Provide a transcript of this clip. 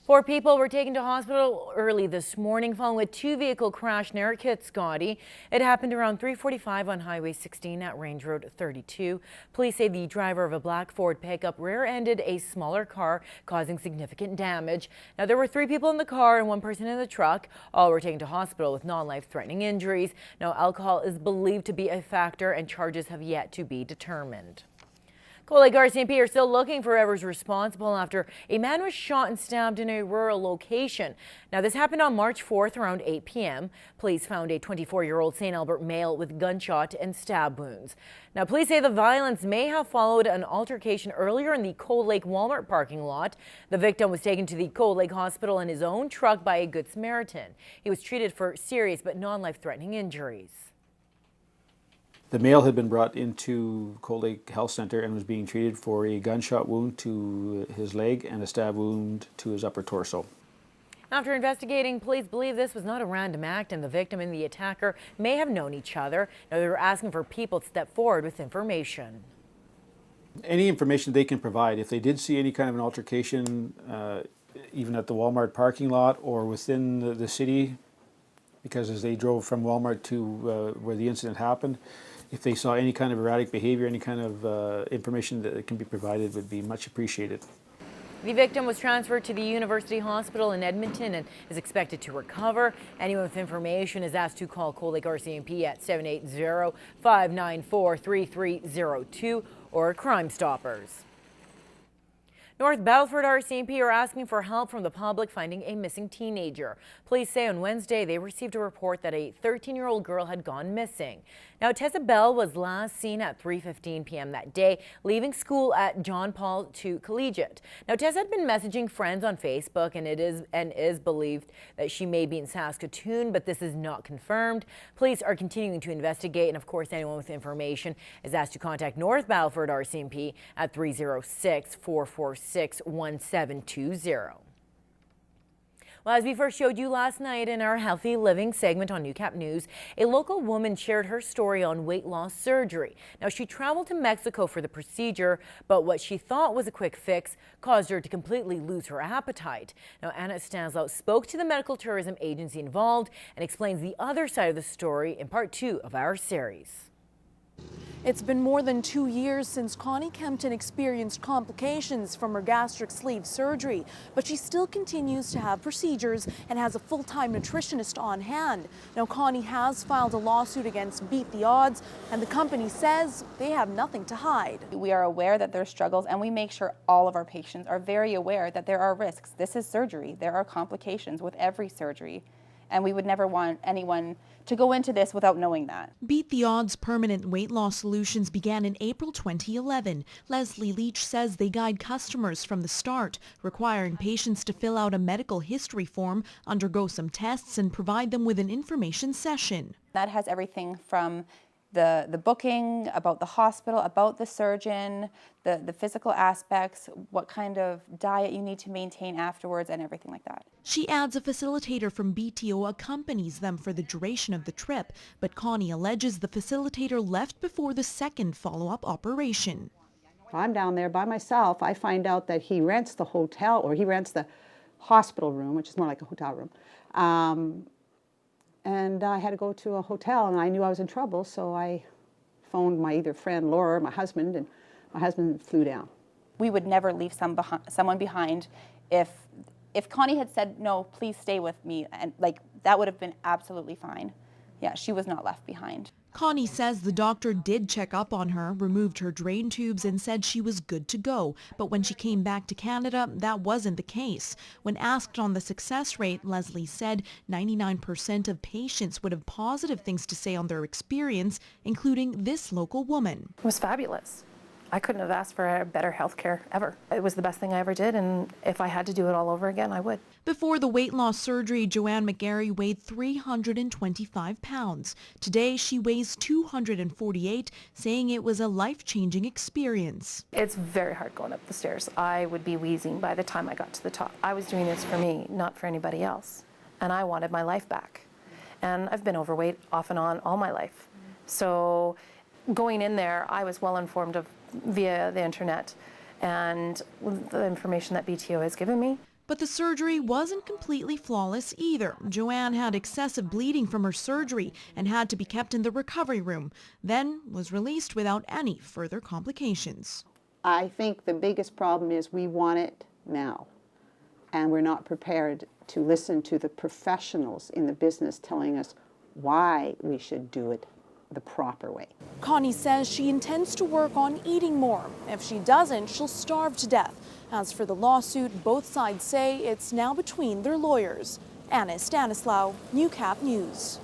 Four people were taken to hospital early this morning following a two-vehicle crash near Kitscoty. It happened around 3:45 on Highway 16 at Range Road 32. Police say the driver of a black Ford pickup rear-ended a smaller car, causing significant damage. Now, there were three people in the car and one person in the truck. All were taken to hospital with non-life-threatening injuries. Now, alcohol is believed to be a factor and charges have yet to be determined. Cold Lake RCMP are still looking for whoever's responsible after a man was shot and stabbed in a rural location. Now, this happened on March 4th around 8 p.m. Police found a 24-year-old St. Albert male with gunshot and stab wounds. Now, police say the violence may have followed an altercation earlier in the Cold Lake Walmart parking lot. The victim was taken to the Cold Lake Hospital in his own truck by a Good Samaritan. He was treated for serious but non-life-threatening injuries. The male had been brought into Cold Lake Health Center and was being treated for a gunshot wound to his leg and a stab wound to his upper torso. After investigating, police believe this was not a random act and the victim and the attacker may have known each other. Now, they were asking for people to step forward with information. Any information they can provide. If they did see any kind of an altercation, even at the Walmart parking lot or within the city, because as they drove from Walmart to where the incident happened, if they saw any kind of erratic behavior, any kind of information that can be provided would be much appreciated. The victim was transferred to the University Hospital in Edmonton and is expected to recover. Anyone with information is asked to call Cold Lake RCMP at 780-594-3302 or Crime Stoppers. North Battleford RCMP are asking for help from the public finding a missing teenager. Police say on Wednesday they received a report that a 13-year-old girl had gone missing. Now, Tessa Bell was last seen at 3:15 p.m. that day, leaving school at John Paul II Collegiate. Now, Tessa had been messaging friends on Facebook and is believed that she may be in Saskatoon, but this is not confirmed. Police are continuing to investigate, and of course, anyone with information is asked to contact North Battleford RCMP at 306-446-1720. Well, as we first showed you last night in our Healthy Living segment on Newcap News, a local woman shared her story on weight loss surgery. Now, she traveled to Mexico for the procedure, but what she thought was a quick fix caused her to completely lose her appetite. Now, Anna Stanslow spoke to the medical tourism agency involved and explains the other side of the story in part 2 of our series. It's been more than 2 years since Connie Kempton experienced complications from her gastric sleeve surgery, but she still continues to have procedures and has a full-time nutritionist on hand. Now, Connie has filed a lawsuit against Beat the Odds, and the company says they have nothing to hide. We are aware that there are struggles, and we make sure all of our patients are very aware that there are risks. This is surgery. There are complications with every surgery, and we would never want anyone to go into this without knowing that. Beat the Odds permanent weight loss solutions began in April 2011. Leslie Leach says they guide customers from the start, requiring patients to fill out a medical history form, undergo some tests, and provide them with an information session. That has everything from the booking, about the hospital, about the surgeon, the physical aspects, what kind of diet you need to maintain afterwards, and everything like that. She adds a facilitator from BTO accompanies them for the duration of the trip, but Connie alleges the facilitator left before the second follow-up operation. If I'm down there by myself, I find out that he rents the hotel, or he rents the hospital room, which is more like a hotel room. And I had to go to a hotel, and I knew I was in trouble, so I phoned my either friend Laura or my husband, and my husband flew down. We would never leave someone behind. If Connie had said, no, please stay with me, and that would have been absolutely fine. Yeah, she was not left behind. Connie says the doctor did check up on her, removed her drain tubes, and said she was good to go. But when she came back to Canada, that wasn't the case. When asked on the success rate, Leslie said 99% of patients would have positive things to say on their experience, including this local woman. It was fabulous. I couldn't have asked for better health care ever. It was the best thing I ever did, and if I had to do it all over again, I would. Before the weight loss surgery, Joanne McGarry weighed 325 pounds. Today, she weighs 248, saying it was a life-changing experience. It's very hard going up the stairs. I would be wheezing by the time I got to the top. I was doing this for me, not for anybody else, and I wanted my life back. And I've been overweight off and on all my life. So going in there, I was well informed via the internet and the information that BTO has given me. But the surgery wasn't completely flawless either. Joanne had excessive bleeding from her surgery and had to be kept in the recovery room, then was released without any further complications. I think the biggest problem is we want it now, and we're not prepared to listen to the professionals in the business telling us why we should do it the proper way. Connie says she intends to work on eating more. If she doesn't, she'll starve to death. As for the lawsuit, both sides say it's now between their lawyers. Anna Stanislaw, Newcap News.